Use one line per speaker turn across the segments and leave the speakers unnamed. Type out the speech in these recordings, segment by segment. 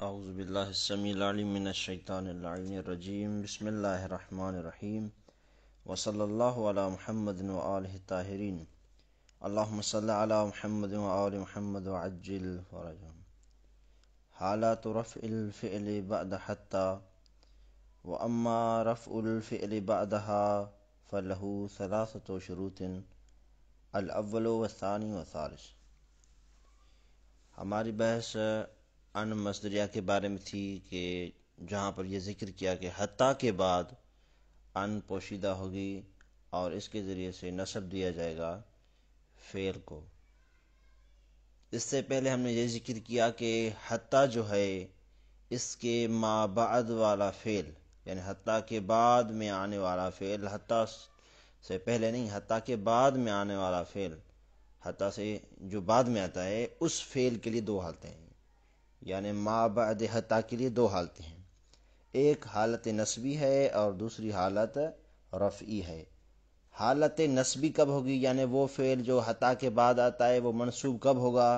اعوذ باللہ السمیع العلیم من الشیطان اللعین الرجیم بسم اللہ الرحمن الرحیم وصلی اللہ علی محمد وآلہ الطاہرین اللہم صلی علی محمد وآل محمد وعجل فرجهم حالات رفع الفعل بعد حتی واما رفع الفعل بعدها فله ثلاثة شروط الاول والثانی والثالث۔ ہماری بحث ان مصدریہ کے بارے میں تھی کہ جہاں پر یہ ذکر کیا کہ حتیٰ کے بعد ان پوشیدہ ہوگی اور اس کے ذریعے سے نسب دیا جائے گا فعل کو۔ اس سے پہلے ہم نے یہ ذکر کیا کہ حتیٰ جو ہے اس کے ما بعد والا فعل، یعنی حتیٰ کے بعد میں آنے والا فعل، حتیٰ سے پہلے نہیں، حتیٰ کے بعد میں آنے والا فعل، حتیٰ سے جو بعد میں آتا ہے اس فعل کے لیے دو حالتیں ہیں، یعنی ما بعد حتیٰ کے لیے دو حالتیں ہیں، ایک حالت نسبی ہے اور دوسری حالت رفعی ہے۔ حالت نسبی کب ہوگی، یعنی وہ فعل جو حتیٰ کے بعد آتا ہے وہ منصوب کب ہوگا؟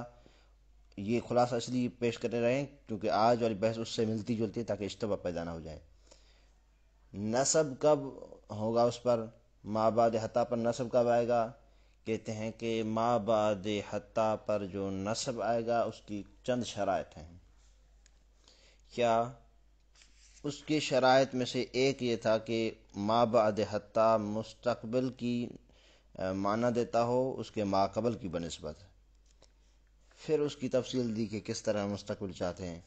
یہ خلاصہ اس لیے پیش کرتے رہیں کیونکہ آج والی بحث اس سے ملتی جلتی ہے تاکہ اشتباہ پیدا نہ ہو جائے۔ نصب کب ہوگا اس پر، ما بعد حتیٰ پر نصب کب آئے گا؟ کہتے ہیں کہ ما بعد حتیٰ پر جو نصب آئے گا اس کی چند شرائط ہیں۔ کیا؟ اس کی شرائط میں سے ایک یہ تھا کہ ما بعد حتیٰ مستقبل کی معنی دیتا ہو اس کے ما قبل کی بنسبت۔ پھر اس کی تفصیل دی کہ کس طرح مستقبل چاہتے ہیں۔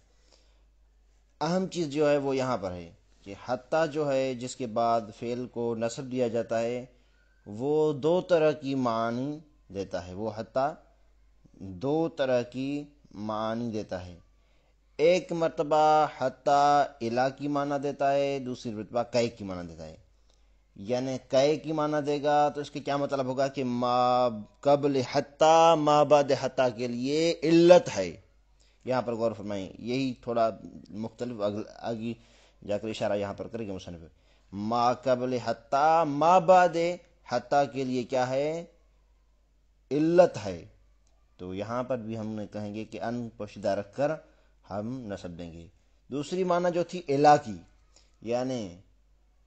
اہم چیز جو ہے وہ یہاں پر ہے کہ حتیٰ جو ہے جس کے بعد فعل کو نصب دیا جاتا ہے وہ دو طرح کی معنی دیتا ہے، وہ حتیٰ دو طرح کی معنی دیتا ہے۔ ایک مرتبہ حتیٰ الی کی معنی دیتا ہے، دوسری مرتبہ کئے کی معنی دیتا ہے۔ یعنی کئے کی معنی دے گا تو اس کے کیا مطلب ہوگا کہ ما قبل حتیٰ ما بعد حتیٰ کے لیے علت ہے۔ یہاں پر غور فرمائیں، یہی تھوڑا مختلف آگے جا کر اشارہ یہاں پر کرے گا مصنف۔ ما قبل حتیٰ ما بعد حتیٰ کے لیے کیا ہے؟ علت ہے۔ تو یہاں پر بھی ہم نے کہیں گے کہ ان پوشیدہ رکھ کر ہم نصب دیں گے۔ دوسری معنی جو تھی الی کی، یعنی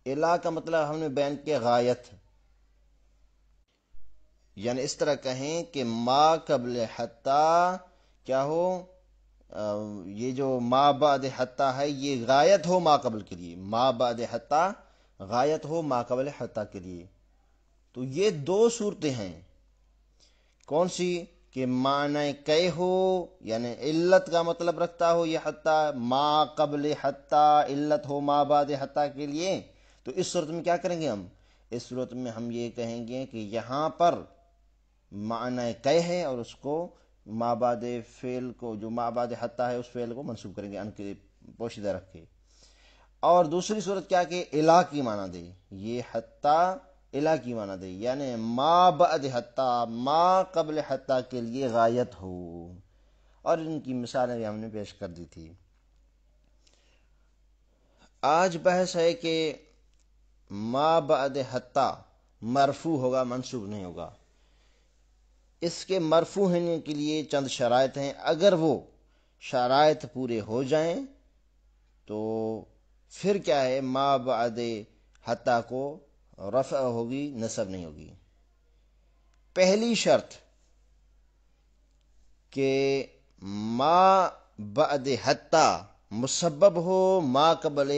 الی کا مطلب ہم نے بیان کیا غایت، یعنی اس طرح کہیں کہ ما قبل حتیٰ کیا ہو، یہ جو ما بعد حتیٰ ہے یہ غایت ہو ما قبل کے لیے، ما بعد حتیٰ غایت ہو ما قبل حتیٰ کے لیے۔ تو یہ دو صورتیں ہیں، کون سی؟ کہ معنی کئے ہو یعنی علت کا مطلب رکھتا ہو یہ حتیٰ، ما قبل حتیٰ علت ہو ما بعد حتیٰ کے لیے۔ تو اس صورت میں کیا کریں گے ہم؟ اس صورت میں ہم یہ کہیں گے کہ یہاں پر معنی کئے ہے اور اس کو ما بعد فعل کو، جو ما بعد حتیٰ ہے اس فعل کو منصوب کریں گے ان کے پوشیدہ رکھ کے۔ اور دوسری صورت کیا کہ الی کی معنی دے، یہ حتیٰ الی کی معنی دے، یعنی ما بعد حتیٰ ما قبل حتیٰ کے لیے غایت ہو۔ اور ان کی مثالیں بھی ہم نے پیش کر دی تھی۔ آج بحث ہے کہ ما بعد حتیٰ مرفوع ہوگا منصوب نہیں ہوگا۔ اس کے مرفوع ہونے کے لیے چند شرائط ہیں، اگر وہ شرائط پورے ہو جائیں تو پھر کیا ہے، ما بعد حتیٰ کو رفع ہوگی، نصب نہیں ہوگی۔ پہلی شرط کہ ما بعد حتیٰ مسبب ہو ما قبل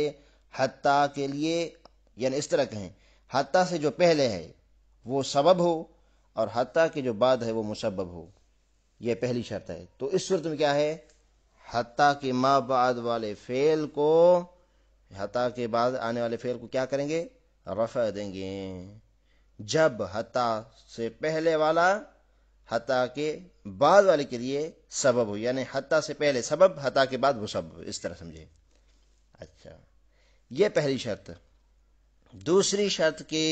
حتیٰ کے لیے، یعنی اس طرح کہیں حتیٰ سے جو پہلے ہے وہ سبب ہو اور حتیٰ کے جو بعد ہے وہ مسبب ہو، یہ پہلی شرط ہے۔ تو اس صورت میں کیا ہے، حتیٰ کے ما بعد والے فعل کو، حتیٰ کے بعد آنے والے فعل کو کیا کریں گے؟ رفع دیں گے، جب حتیٰ سے پہلے والا حتیٰ کے بعد والے کے لیے سبب ہو، یعنی حتیٰ سے پہلے سبب، حتیٰ کے بعد وہ سبب، اس طرح سمجھے۔ اچھا، یہ پہلی شرط۔ دوسری شرط کہ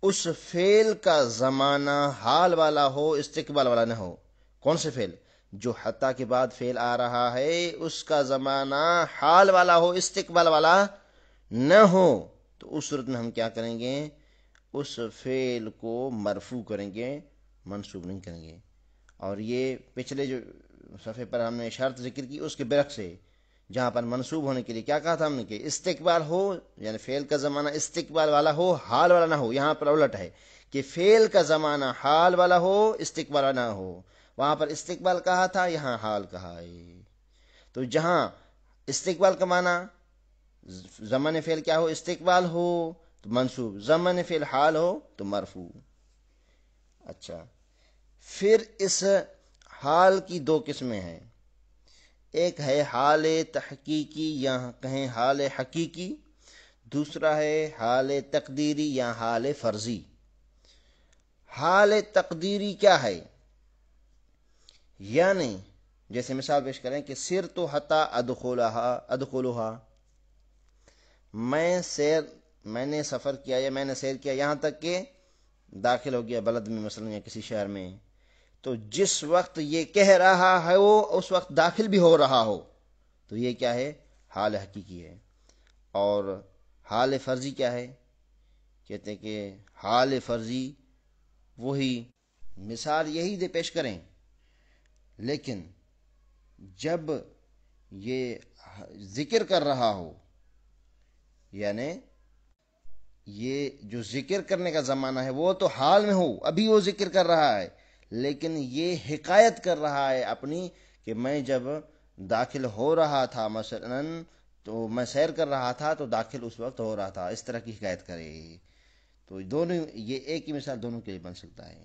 اس فعل کا زمانہ حال والا ہو، استقبال والا نہ ہو۔ کون سے فعل؟ جو حتیٰ کے بعد فعل آ رہا ہے اس کا زمانہ حال والا ہو، استقبال والا نہ ہو۔ تو اس صورت میں ہم کیا کریں گے؟ اس فعل کو مرفوع کریں گے، منصوب نہیں کریں گے۔ اور یہ پچھلے جو صفحے پر ہم نے شرط ذکر کی اس کے برعکس ہے، جہاں پر منصوب ہونے کے لیے کیا کہا تھا ہم نے کہ استقبال ہو، یعنی فعل کا زمانہ استقبال والا ہو، حال والا نہ ہو. یہاں پر الٹ ہے کہ فعل کا زمانہ حال والا ہو، استقبال والا نہ ہو. وہاں پر استقبال کہا تھا، یہاں حال کہا ہے. تو جہاں استقبال کا معنی زمان فعل کیا ہو، استقبال ہو تو منصوب، زمان فعل حال ہو تو مرفوع. اچھا، پھر اس حال کی دو قسمیں ہیں. ایک ہے حال تحقیقی یا کہیں حال حقیقی، دوسرا ہے حال تقدیری یا حال فرضی. حال تقدیری کیا ہے؟ یعنی جیسے مثال پیش کریں کہ سر تو حتا ادخلها، میں نے سفر کیا یا میں نے سیر کیا یہاں تک کہ داخل ہو گیا بلد میں مثلا یا کسی شہر میں. تو جس وقت یہ کہہ رہا ہے وہ اس وقت داخل بھی ہو رہا ہو تو یہ کیا ہے، حال حقیقی ہے. اور حال فرضی کیا ہے؟ کہتے ہیں کہ حال فرضی وہی مثال یہی دے پیش کریں، لیکن جب یہ ذکر کر رہا ہو، یعنی یہ جو ذکر کرنے کا زمانہ ہے وہ تو حال میں ہو، ابھی وہ ذکر کر رہا ہے، لیکن یہ حکایت کر رہا ہے اپنی کہ میں جب داخل ہو رہا تھا مثلا تو میں سیر کر رہا تھا تو داخل اس وقت ہو رہا تھا، اس طرح کی حکایت کرے. تو دونوں یہ ایک ہی مثال دونوں کے لیے بن سکتا ہے.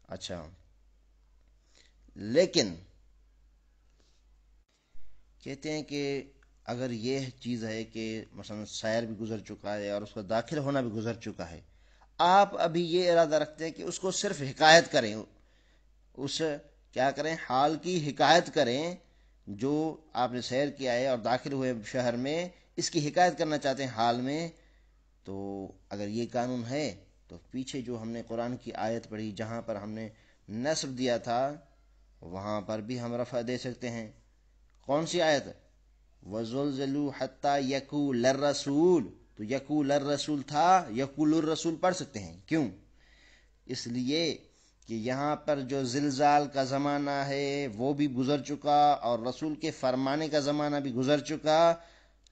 اچھا، لیکن کہتے ہیں کہ اگر یہ چیز ہے کہ مثلا سیر بھی گزر چکا ہے اور اس کا داخل ہونا بھی گزر چکا ہے، آپ ابھی یہ ارادہ رکھتے ہیں کہ اس کو صرف حکایت کریں، اس کیا کریں، حال کی حکایت کریں، جو آپ نے سیر کیا ہے اور داخل ہوئے شہر میں اس کی حکایت کرنا چاہتے ہیں حال میں. تو اگر یہ قانون ہے تو پیچھے جو ہم نے قرآن کی آیت پڑھی جہاں پر ہم نے نصب دیا تھا وہاں پر بھی ہم رفع دے سکتے ہیں. کون سی آیت؟ وَزُلْزِلُوا حَتَّى يَقُولَ الرَّسُولُ. تو یقول الرسول تھا، یقول الرسول پڑھ سکتے ہیں. کیوں؟ اس لیے کہ یہاں پر جو زلزال کا زمانہ ہے وہ بھی گزر چکا اور رسول کے فرمانے کا زمانہ بھی گزر چکا،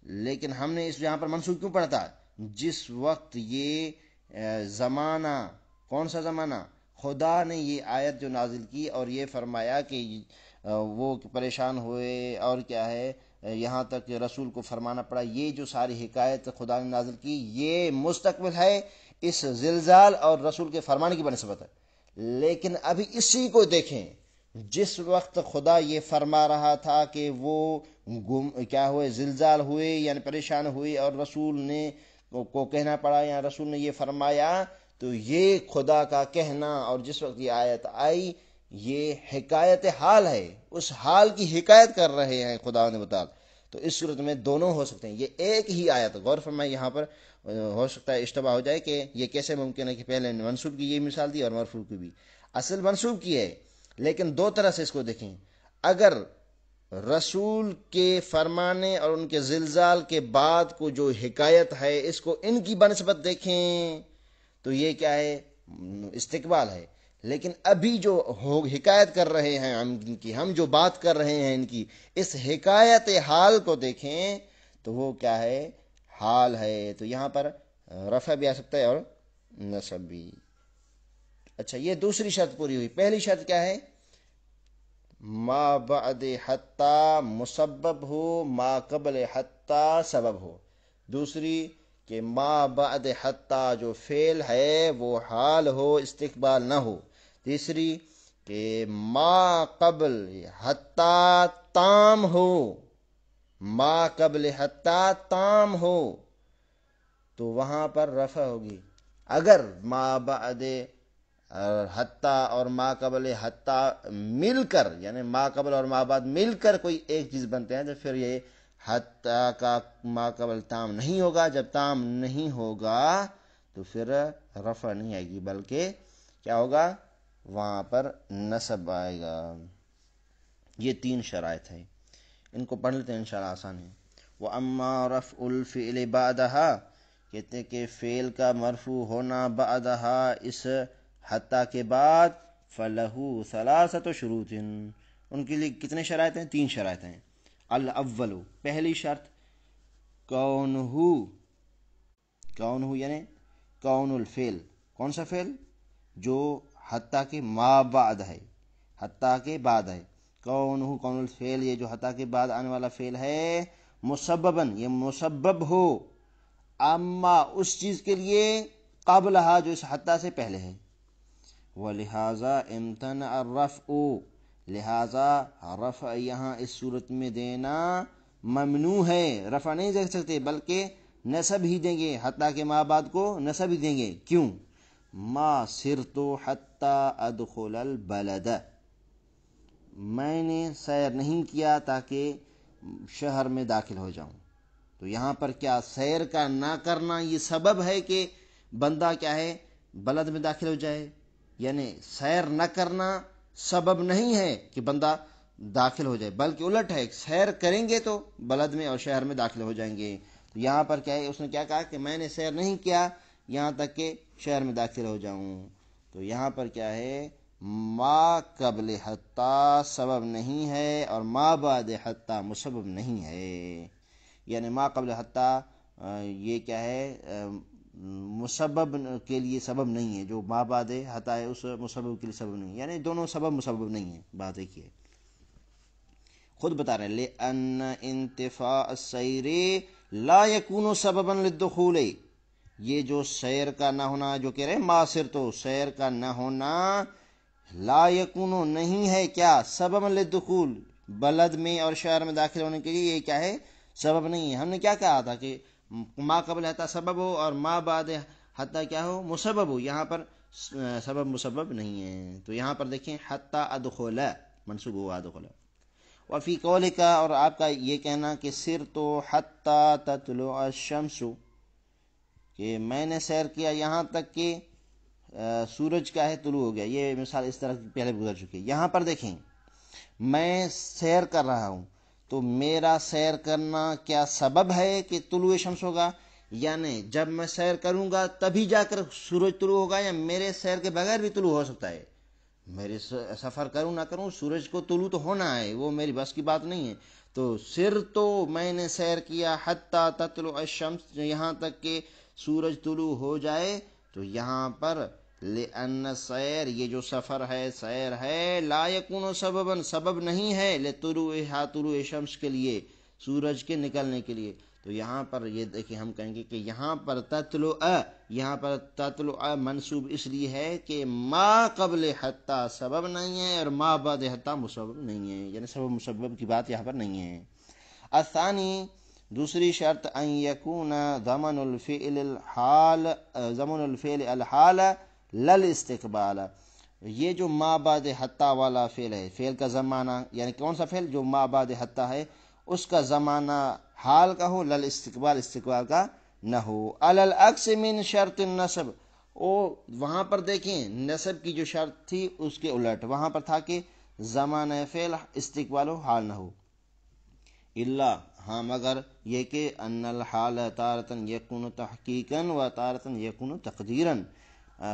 لیکن ہم نے اس یہاں پر منسوخ کیوں پڑھا تھا؟ جس وقت یہ زمانہ، کون سا زمانہ؟ خدا نے یہ آیت جو نازل کی اور یہ فرمایا کہ وہ پریشان ہوئے اور کیا ہے یہاں تک رسول کو فرمانا پڑا، یہ جو ساری حکایت خدا نے نازل کی یہ مستقبل ہے اس زلزال اور رسول کے فرمانے کی بنسبت ہے. لیکن ابھی اسی کو دیکھیں، جس وقت خدا یہ فرما رہا تھا کہ وہ کیا ہوئے، زلزال ہوئے یعنی پریشان ہوئی اور رسول نے کو کہنا پڑا یا رسول نے یہ فرمایا، تو یہ خدا کا کہنا اور جس وقت یہ آیت آئی یہ حکایت حال ہے، اس حال کی حکایت کر رہے ہیں خدا نے بتا. تو اس صورت میں دونوں ہو سکتے ہیں، یہ ایک ہی آیت. غور فرمائیں، یہاں پر ہو سکتا ہے اشتباہ ہو جائے کہ یہ کیسے ممکن ہے کہ پہلے منصوب کی یہ مثال دی اور مرفوع کی بھی. اصل منصوب کی ہے، لیکن دو طرح سے اس کو دیکھیں. اگر رسول کے فرمانے اور ان کے زلزال کے بعد کو جو حکایت ہے اس کو ان کی بنسبت دیکھیں تو یہ کیا ہے، استقبال ہے. لیکن ابھی جو حکایت کر رہے ہیں ان کی، ہم جو بات کر رہے ہیں ان کی، اس حکایت حال کو دیکھیں تو وہ کیا ہے، حال ہے. تو یہاں پر رفع بھی آ سکتا ہے اور نصب بھی. اچھا، یہ دوسری شرط پوری ہوئی. پہلی شرط کیا ہے؟ ما بعد حتی مسبب ہو، ما قبل حتی سبب ہو. دوسری کہ ما بعد حتی جو فعل ہے وہ حال ہو، استقبال نہ ہو. تیسری کہ ما قبل حتی تام ہو، ما قبل حتی تام ہو تو وہاں پر رفع ہوگی. اگر ما بعد حتی اور ما قبل حتی مل کر، یعنی ما قبل اور ما بعد مل کر کوئی ایک چیز بنتے ہیں تو پھر یہ حتی کا ما قبل تام نہیں ہوگا. جب تام نہیں ہوگا تو پھر رفع نہیں آئے گی بلکہ کیا ہوگا، وہاں پر نصب آئے گا. یہ تین شرائط ہیں، ان کو پڑھ لیتے ہیں انشاءاللہ، آسان ہے. وَأَمَّا رَفْعُ الْفِعْلِ بَعْدَهَا، کہتے ہیں کہ فعل کا مرفوع ہونا بعدها اس حتی کے بعد، فَلَهُ ثَلَاثَةُ شُرُوطٍ، ان کے لیے کتنے شرائط ہیں؟ تین شرائط ہیں. الاول پہلی شرط کون یعنی کون الفعل، کون سا فعل؟ جو حتیٰ کے ما بعد ہے، حتیٰ کے بعد ہے. کون الفعل، یہ جو حتیٰ کے بعد آنے والا فعل ہے، مسبباً یہ مسبب ہو، اما اس چیز کے لیے قبلہا جو اس حتیٰ سے پہلے ہے. ولہذا امتنع الرفع، لہذا رفع یہاں اس صورت میں دینا ممنوع ہے. رفع نہیں دے سکتے بلکہ نصب ہی دیں گے، حتیٰ کے ما بعد کو نصب ہی دیں گے. کیوں؟ ما سرت حتی ادخل البلد، میں نے سیر نہیں کیا تاکہ شہر میں داخل ہو جاؤں. تو یہاں پر کیا سیر کا نہ کرنا یہ سبب ہے کہ بندہ کیا ہے بلد میں داخل ہو جائے؟ یعنی سیر نہ کرنا سبب نہیں ہے کہ بندہ داخل ہو جائے، بلکہ الٹ ہے، سیر کریں گے تو بلد میں اور شہر میں داخل ہو جائیں گے. تو یہاں پر کیا ہے، اس نے کیا کہا کہ میں نے سیر نہیں کیا یہاں تک کہ شہر میں داخل ہو جاؤں. تو یہاں پر کیا ہے، ما قبل حتی سبب نہیں ہے اور ما بعد حتی مسبب نہیں ہے. یعنی ما قبل حتی یہ کیا ہے، مسبب کے لیے سبب نہیں ہے، جو ما بعد حتی ہے اس مسبب کے لیے سبب نہیں ہے، یعنی دونوں سبب مسبب نہیں ہے. بات ایک ہی ہے، خود بتا رہے ہیں لأن انتفاء السیر لا یکون سببا للدخول، یہ جو سیر کا نہ ہونا، جو کہہ رہے ہیں ما سر، تو سیر کا نہ ہونا لا یکون نہیں ہے کیا، سببا للدخول، بلد میں اور شہر میں داخل ہونے کے لیے یہ کیا ہے، سبب نہیں ہے. ہم نے کیا کہا تھا کہ ما قبل حتی سبب ہو اور ما بعد حتی کیا ہو، مسبب ہو. یہاں پر سبب مسبب نہیں ہے. تو یہاں پر دیکھیں حتی ادخل منصوب ہوا ادخل. وفی قول کا، اور آپ کا یہ کہنا کہ سر تو حتی تطلع الشمس، کہ میں نے سیر کیا یہاں تک کہ سورج کا ہے طلوع ہو گیا. یہ مثال اس طرح پہلے گزر چکی ہے. یہاں پر دیکھیں میں سیر کر رہا ہوں، تو میرا سیر کرنا کیا سبب ہے کہ طلوع شمس ہوگا؟ یعنی جب میں سیر کروں گا تبھی جا کر سورج طلوع ہوگا، یا میرے سیر کے بغیر بھی طلوع ہو سکتا ہے؟ میرے سفر کروں نہ کروں سورج کو طلوع تو ہونا ہے، وہ میری بس کی بات نہیں ہے. تو سر تو میں نے سیر کیا حتی تطلع الشمس، یہاں تک کہ سورج طلوع ہو جائے. تو یہاں پر لأن سیر، یہ جو سفر ہے سیر ہے، لا یکون سببا سبب نہیں ہے لطلوعها طلوع شمس کے لیے، سورج کے نکلنے کے لیے. تو یہاں پر یہ دیکھیں ہم کہیں گے کہ یہاں پر تطلع منصوب اس لیے ہے کہ ما قبل حتی سبب نہیں ہے اور ما بعد حتی مسبب نہیں ہے، یعنی سبب مسبب کی بات یہاں پر نہیں ہے. الثانی دوسری شرط ان یکون ضمن الفعل الحال للاستقبال، یہ جو ما بعد حتی والا فعل ہے، فعل کا زمانہ، یعنی کون سا فعل جو ما بعد حتی ہے اس کا زمانہ حال کا ہو، للاستقبال استقبال کا نہ ہو. العکس من شرط النصب، وہاں پر دیکھیں نصب کی جو شرط تھی اس کے الٹ، وہاں پر تھا کہ زمانہ فعل استقبال ہو حال نہ ہو. الا ہاں مگر یہ کہ ان الحال تارتن یکون تحقیقا و تارتن یکون تقدیرا،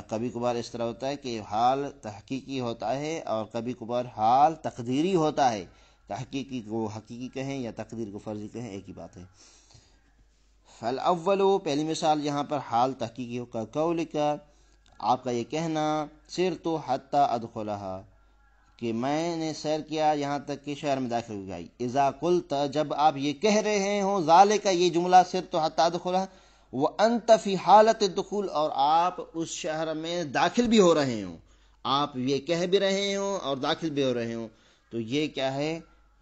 کبھی کبھار اس طرح ہوتا ہے کہ حال تحقیقی ہوتا ہے اور کبھی کبھار حال تقدیری ہوتا ہے. تحقیقی کو حقیقی کہیں یا تقدیر کو فرضی کہیں ایک ہی بات ہے. فالاول پہلی مثال یہاں پر حال تحقیقی ہو کا قول کا، آپ کا یہ کہنا سر تو حتی ادخلها، کہ میں نے سیر کیا یہاں تک کہ شہر میں داخل ہو گئی. اذا قلت جب آپ یہ کہہ رہے ہوں ذالک یہ جملہ سر تو حتی ادخلها وانت فی حالت الدخول، اور آپ اس شہر میں داخل بھی ہو رہے ہوں، آپ یہ کہہ بھی رہے ہوں اور داخل بھی ہو رہے ہوں، تو یہ کیا ہے،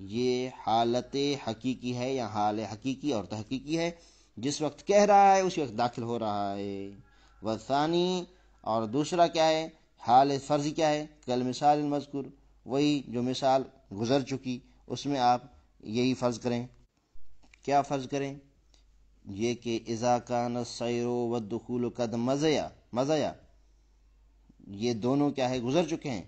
یہ حالت حقیقی ہے یا حال حقیقی اور تحقیقی ہے. جس وقت کہہ رہا ہے اسی وقت داخل ہو رہا ہے. والثانی اور دوسرا کیا ہے، حال فرضی کیا ہے، کل مثال المذکور، وہی جو مثال گزر چکی اس میں آپ یہی فرض کریں. کیا فرض کریں؟ یہ کہ اذا کان السیر والدخول قد مضیا، یہ دونوں کیا ہے گزر چکے ہیں،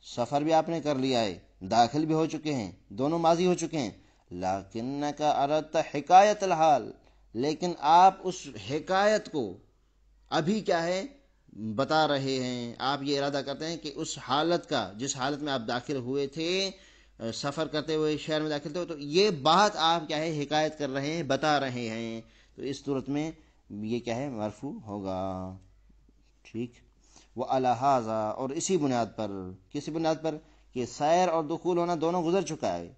سفر بھی آپ نے کر لیا ہے، داخل بھی ہو چکے ہیں، دونوں ماضی ہو چکے ہیں. لیکنک اردت حکایت الحال، لیکن آپ اس حکایت کو ابھی کیا ہے بتا رہے ہیں، آپ یہ ارادہ کرتے ہیں کہ اس حالت کا، جس حالت میں آپ داخل ہوئے تھے سفر کرتے ہوئے شہر میں داخل تھے، تو یہ بات آپ کیا ہے حکایت کر رہے ہیں، بتا رہے ہیں، تو اس صورت میں یہ کیا ہے مرفوع ہوگا. ٹھیک. وہ الہٰذا، اور اسی بنیاد پر، کسی بنیاد پر کہ سیر اور دخول ہونا دونوں گزر چکا ہے،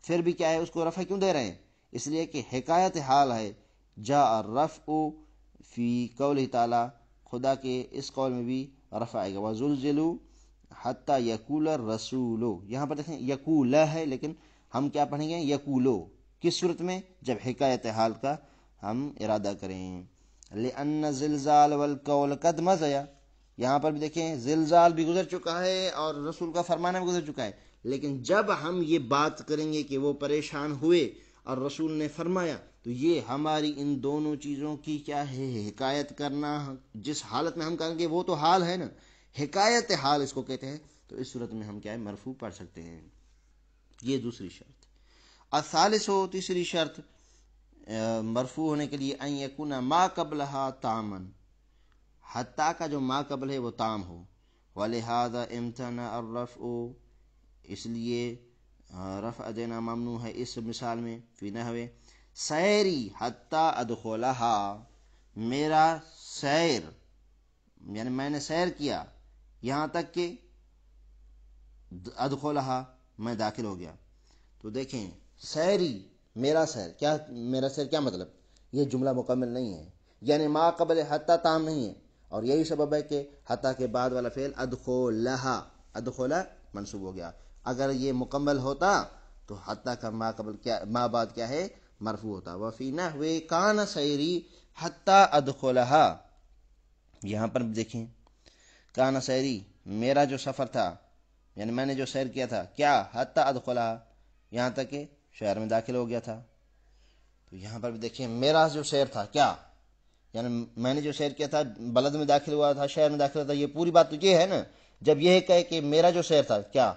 پھر بھی کیا ہے اس کو رفع کیوں دے رہے ہیں؟ اس لیے کہ حکایت حال ہے. جاء الرفع فی قولہ تعالی، خدا کے اس قول میں بھی رفع آئے گا. وزلزلوا حتی یقول الرسول، یہاں پر دیکھیں یقول ہے، لیکن ہم کیا پڑھیں گے یقولو، کس صورت میں؟ جب حکایت حال کا ہم ارادہ کریں. لأن زلزال والقول قد مضیا، یہاں پر بھی دیکھیں زلزال بھی گزر چکا ہے اور رسول کا فرمانا بھی گزر چکا ہے، لیکن جب ہم یہ بات کریں گے کہ وہ پریشان ہوئے اور رسول نے فرمایا، تو یہ ہماری ان دونوں چیزوں کی کیا ہے حکایت کرنا. جس حالت میں ہم کریں گے وہ تو حال ہے نا، حکایت حال اس کو کہتے ہیں. تو اس صورت میں ہم کیا ہے مرفوع پڑھ سکتے ہیں. یہ دوسری شرط. الثالث ہو، تیسری شرط مرفوع ہونے کے لیے، ان یکون ما قبلہا تامن، حتیٰ کا جو ما قبل ہے وہ تام ہو. ولہذا امتنع الرفع، اس لیے رفع دینا ممنوع ہے اس مثال میں. فی نحو سیری حتی ادخلہا، میرا سیر، یعنی میں نے سیر کیا یہاں تک کہ ادخلہا، میں داخل ہو گیا. تو دیکھیں سیری، میرا سیر، کیا میرا سیر کیا مطلب؟ یہ جملہ مکمل نہیں ہے، یعنی ما قبل حتی تام نہیں ہے، اور یہی سبب ہے کہ حتی کے بعد والا فعل ادخلہا، ادخلہ منصوب ہو گیا. اگر یہ مکمل ہوتا تو حتی کا ما قبل کیا، ما بعد کیا ہے مرفوع ہوتا. وفی نحو کان سیری حتی ادخلہا، یہاں پر دیکھیں کان سیری، میرا جو سفر تھا، یعنی میں نے جو سیر کیا تھا، کیا حتی ادخلہا، یہاں تک کہ شہر میں داخل ہو گیا تھا. تو یہاں پر بھی دیکھیں میرا جو سیر تھا، کیا یعنی میں نے جو سیر کیا تھا، بلد میں داخل ہوا تھا، شہر میں داخل ہوا تھا. یہ پوری بات تو یہ ہے نا. جب یہ کہے کہ میرا جو سیر تھا، کیا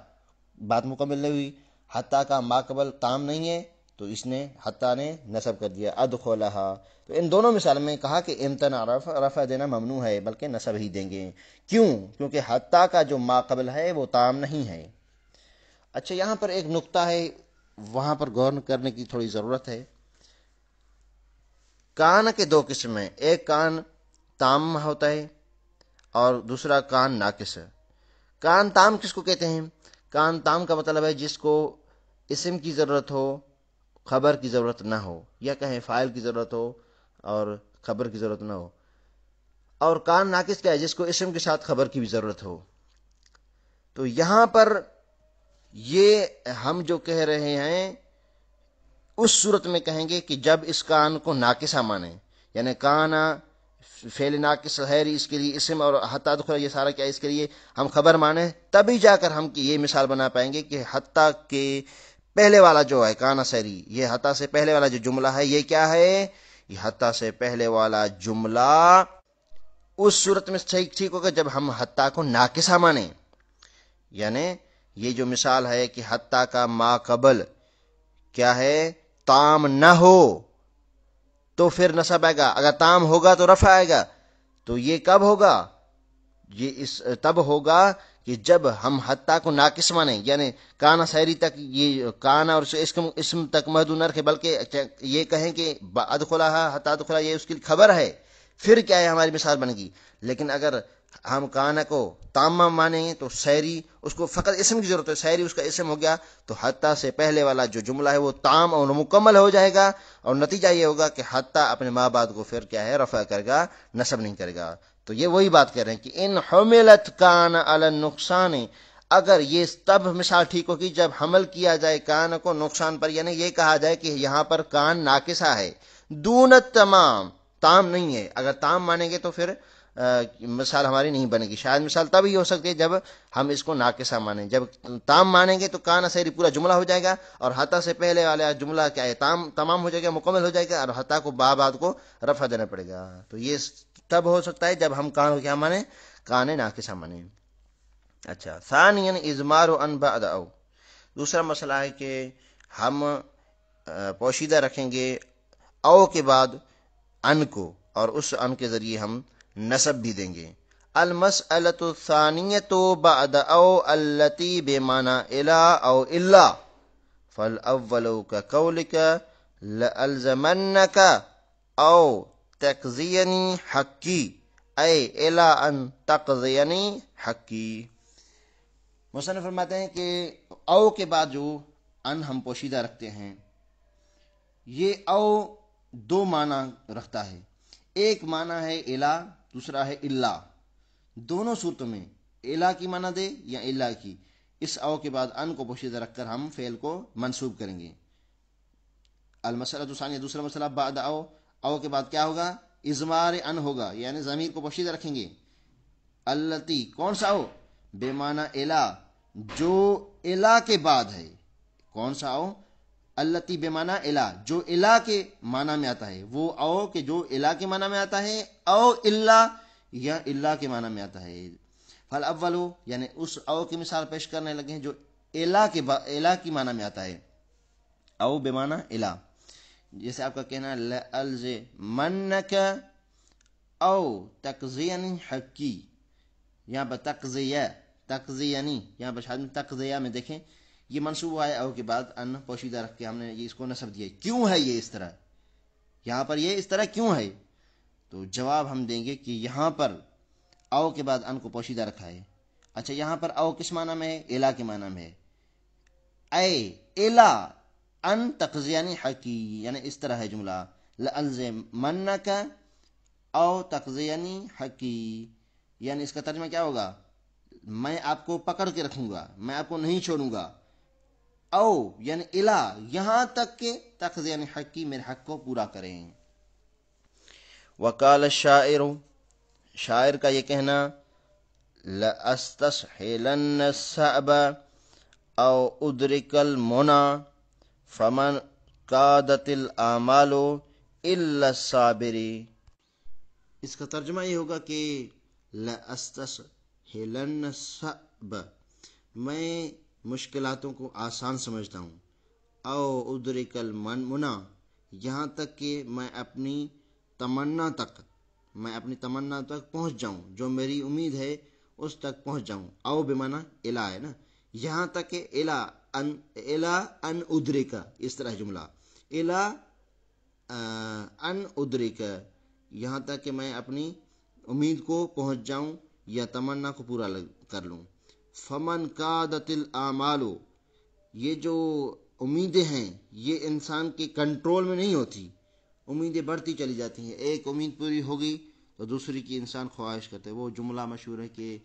بات مکمل نہیں ہوئی، حتی کا ما قبل تام نہیں ہے، تو اس نے حتی نے نصب کر دیا ادخلہا. تو ان دونوں مثال میں کہا کہ امتناع رفع دینا ممنوع ہے، بلکہ نصب ہی دیں گے. کیوں؟ کیونکہ حتی کا جو ما قبل ہے وہ تام نہیں ہے. اچھا، یہاں پر ایک نقطہ ہے، وہاں پر غور کرنے کی تھوڑی ضرورت ہے. کان کے دو قسم ہیں، ایک کان تام ہوتا ہے اور دوسرا کان ناقص ہے. کان تام کس کو کہتے ہیں؟ کان تام کا مطلب ہے جس کو اسم کی ضرورت ہو، خبر کی ضرورت نہ ہو، یا کہیں فاعل کی ضرورت ہو اور خبر کی ضرورت نہ ہو. اور کان ناقص کیا ہے؟ جس کو اسم کے ساتھ خبر کی بھی ضرورت ہو. تو یہاں پر یہ ہم جو کہہ رہے ہیں اس صورت میں کہیں گے کہ جب اس کان کو ناقصہ مانیں، یعنی کانا فعل ناقص ہے، اس کے لیے اسم، اور حتی ادخل یہ سارا کیا اس کے لیے ہم خبر مانیں، تبھی جا کر ہم یہ مثال بنا پائیں گے کہ حتی کے پہلے والا جو ہے کانا سیری، یہ حتی سے پہلے والا جو جملہ ہے یہ کیا ہے؟ یہ حتی سے پہلے والا جملہ اس صورت میں ٹھیک ہوگا جب ہم حتی کو ناقصہ مانیں. یعنی یہ جو مثال ہے کہ حتی کا ما قبل کیا ہے تام نہ ہو تو پھر نصب آئے گا، اگر تام ہوگا تو رفع آئے گا. تو یہ کب ہوگا؟ یہ تب ہوگا کہ جب ہم حتی کو ناقص مانیں، یعنی کانا سیری تک یہ کانا اور اسم تک محدود نہ رکھے، بلکہ یہ کہیں کہ ادخلہا حتی ادخلہا یہ اس کی خبر ہے، پھر کیا ہے ہماری مثال بنے گی. لیکن اگر ہم کانا کو تام مانیں تو سیری اس کو فقط اسم کی ضرورت ہے، سیری اس کا اسم ہو گیا، تو حتی سے پہلے والا جو جملہ ہے وہ تام اور مکمل ہو جائے گا، اور نتیجہ یہ ہوگا کہ حتی اپنے ما بعد کو پھر کیا ہے رفع کرے گا، نصب نہیں کرے گا. تو یہ وہی بات کر رہے ہیں کہ ان حملت کان علی النقصان، اگر یہ تب مثال ٹھیک ہوگی جب حمل کیا جائے کان کو نقصان پر، یعنی یہ کہا جائے کہ یہاں پر کان ناقصہ ہے، دون تمام، تام نہیں ہے. اگر تام مانیں گے تو پھر مثال ہماری نہیں بنے گی. شاید مثال تب ہی ہو سکتی ہے جب ہم اس کو ناقصہ مانیں. جب تام مانیں گے تو کان سیری پورا جملہ ہو جائے گا، اور حتی سے پہلے والا جملہ کیا ہے تمام ہو جائے گا، مکمل ہو جائے گا، اور حتی کو بعد کو رفع دینا پڑے گا. تو یہ تب ہو سکتا ہے جب ہم کان کو کیا مانیں؟ کان ناقصہ مانیں. اچھا، ثانیاً اضمار ان بعد او، دوسرا مسئلہ ہے کہ ہم پوشیدہ رکھیں گے او کے بعد ان کو، اور اس ان کے ذریعے ہم نصب بھی دیں گے. المسألة الثانية بعد أو التي بمعنى إلى أو إلا فالأول كقولك لألزمنك أو تقضيني حقي أي إلى أن تقضيني حقي. مصنف فرماتے ہیں کہ او کے بعد جو ان ہم پوشیدہ رکھتے ہیں یہ او دو معنی رکھتا ہے. ایک معنی ہے الا، دوسرا ہے الا. دونوں صورتوں میں الا کی معنی دے یا الا کی، اس او کے بعد ان کو پوشیدہ رکھ کر ہم فعل کو منصوب کریں گے. المسئلہ ثانیہ، دوسرا مسئلہ بعد او کے بعد کیا ہوگا؟ اضمار ان ہوگا، یعنی ضمیر کو پوشیدہ رکھیں گے. التی کون سا او؟ بے معنی الا، جو الا کے بعد ہے. کون سا او؟ التی بے معنی الا، جو الا کے معنی میں آتا ہے. وہ او کہ جو الا کے معنی میں آتا ہے، او الا یا الا کے معنی میں آتا ہے. فالاول یعنی اس او کی مثال پیش کرنے لگے ہیں جو الا کی معنی میں آتا ہے. او بے معنی الا، جیسے آپ کا کہنا لألزمنک او تقضینی حقی. یہاں پر تقضینی، یہاں پر شاید تقضیہ میں دیکھیں یہ منصوب ہوا ہے او کے بعد ان پوشیدہ رکھ کے ہم نے اس کو نصب دیا. کیوں ہے یہ اس طرح؟ یہاں پر یہ اس طرح کیوں ہے؟ تو جواب ہم دیں گے کہ یہاں پر او کے بعد ان کو پوشیدہ رکھا ہے. اچھا، یہاں پر او کس معنی میں ہے؟ الا کے معنی میں ہے. اے الا ان تقضینی حقی، یعنی اس طرح ہے جملہ لألزمنک او تقضینی حقی، یعنی اس کا ترجمہ کیا ہوگا؟ میں آپ کو پکڑ کے رکھوں گا، میں آپ کو نہیں چھوڑوں گا. او یعنی الا، یہاں تک کہ تقضینی حقی، میرے حق کو پورا کریں. وقال الشاعر، شاعر کا یہ کہنا لأستسحلن الصعب او ادرک المنى فمن قادت الاعمال الا الصابر. اس کا ترجمہ یہ ہوگا کہ لأستسحلن الصعب، میں مشکلاتوں کو آسان سمجھتا ہوں. او ادرک المنى، یہاں تک کہ میں اپنی تمنا تک پہنچ جاؤں، جو میری امید ہے اس تک پہنچ جاؤں. او بمعنی الا ہے نا، یہاں تک کہ الا ان ادرک، اس طرح جملہ الا ان ادرک، یہاں تک کہ میں اپنی امید کو پہنچ جاؤں یا تمنا کو پورا کر لوں. فمن قادت الاعمال، یہ جو امیدیں ہیں یہ انسان کے کنٹرول میں نہیں ہوتی، امیدیں بڑھتی چلی جاتی ہیں. ایک امید پوری ہوگی تو دوسری کی انسان خواہش کرتے ہیں. وہ جملہ مشہور ہے کہ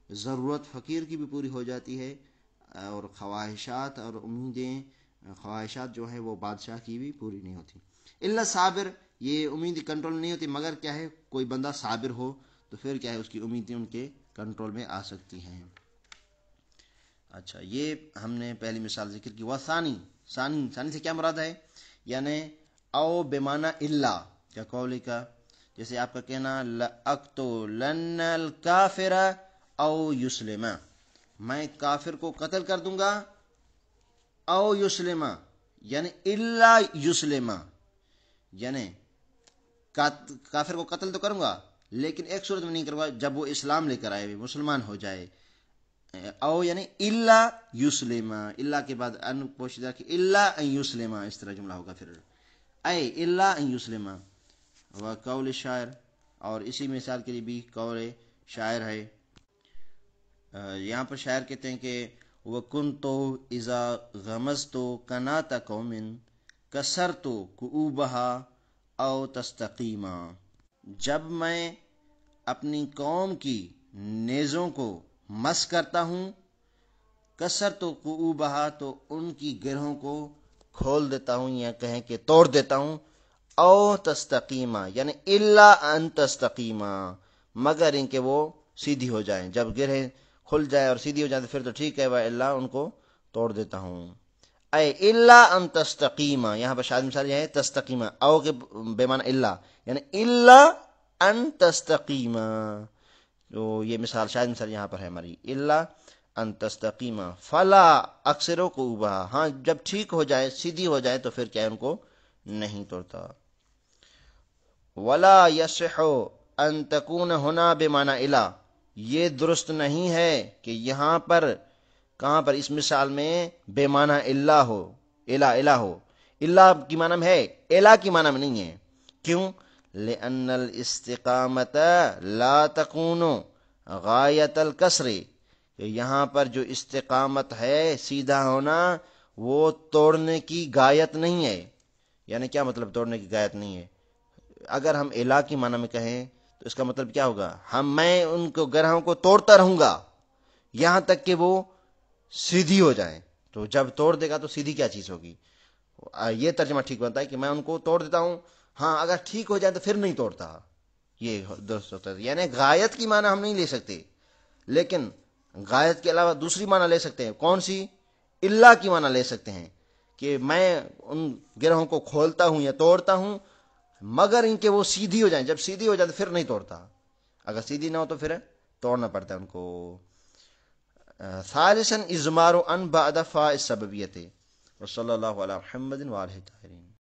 ضرورت فقیر کی بھی پوری ہو جاتی ہے، اور خواہشات اور امیدیں، خواہشات جو ہیں وہ بادشاہ کی بھی پوری نہیں ہوتی. الا صابر، یہ امید کنٹرول نہیں ہوتی مگر کیا ہے، کوئی بندہ صابر ہو تو پھر کیا ہے، اس کی امیدیں ان کے کنٹرول میں آ سکتی ہیں. اچھا، یہ ہم نے پہلی مثال ذکر کی. وہ ثانی سے کیا مراد ہے؟ یعنی او بمعنی الا کیا قولی کا، جیسے آپ کا کہنا لأقتلن الکافر او یسلم، میں کافر کو قتل کر دوں گا، او یسلم یعنی الا یسلم، یعنی کافر کو قتل تو کروں گا لیکن ایک صورت میں نہیں کروں گا، جب وہ اسلام لے کر آئے، مسلمان ہو جائے. او یعنی الا یسلم، الا کے بعد ان پوشیدہ کہ الا ان یسلم، اس طرح جملہ ہوگا پھر اے الا ان یسلم. وقول شاعر، اور اسی مثال کے لیے بھی قول شاعر ہے. یہاں پر شاعر کہتے ہیں کہ وَكُنْتُ إِذَا غَمَزْتُ قَنَاةَ قَوْمٍ كَسَرْتُ كُؤُوبَهَا أَوْ تَسْتَقِيمًا، جب میں اپنی قوم کی نیزوں کو مس کرتا ہوں، کسرت قؤوبها، تو ان کی گرہوں کو کھول دیتا ہوں یا کہیں کہ توڑ دیتا ہوں. او تستقیما یعنی الا ان تستقیما، مگر ان کے وہ سیدھی ہو جائیں. جب گرہ کھل جائے اور سیدھی ہو جائے تو پھر تو ٹھیک ہے، الا ان کو توڑ دیتا ہوں. اے الا ان تستقیما، یہاں پر شاید مثال یہ ہے تستقیما، او کے بے معنی الا، یعنی الا ان تستقیما. تو یہ مثال شاید مثال یہاں پر ہے ہماری الا ان تستقیما فلا اکثروں کو اوبا، ہاں جب ٹھیک ہو جائے، سیدھی ہو جائے تو پھر کیا ان کو نہیں توڑتا. ولا یصح ان تکون ہونا بے معنی الا، یہ درست نہیں ہے کہ یہاں پر کہاں پر اس مثال میں بے معنی اللہ ہو، الہ ہو، اللہ کی معنی میں ہے، الہ کی معنی میں نہیں ہے۔ کیوں؟ لأن الاستقامت لا تکون غایت الکسر، یہاں پر جو استقامت ہے، سیدھا ہونا، وہ توڑنے کی غایت نہیں ہے۔ یعنی کیا مطلب توڑنے کی غایت نہیں ہے؟ اگر ہم الہ کی معنی میں کہیں تو اس کا مطلب کیا ہوگا؟ میں ان کو گرہوں کو توڑتا رہوں گا یہاں تک کہ وہ سیدھی ہو جائیں۔ تو جب توڑ دے گا تو سیدھی کیا چیز ہوگی؟ یہ ترجمہ ٹھیک بنتا ہے کہ میں ان کو توڑ دیتا ہوں، ہاں اگر ٹھیک ہو جائے تو پھر نہیں توڑتا، یہ درست ہوتا ہے۔ یعنی غایت کی معنی ہم نہیں لے سکتے، لیکن غایت کے علاوہ دوسری معنی لے سکتے ہیں۔ کون سی؟ اللہ کی معنی لے سکتے ہیں کہ میں ان گرہوں کو کھولتا ہوں یا توڑتا ہوں مگر ان کے وہ سیدھی ہو جائیں، جب سیدھی ہو جائے تو پھر نہیں توڑتا، اگر سیدھی نہ ہو تو پھر توڑنا پڑتا ہے ان کو۔ ثالثاً ازمار ان بعد فاء السببیت، وصلی اللہ علی محمد وآلہ الطاہرین۔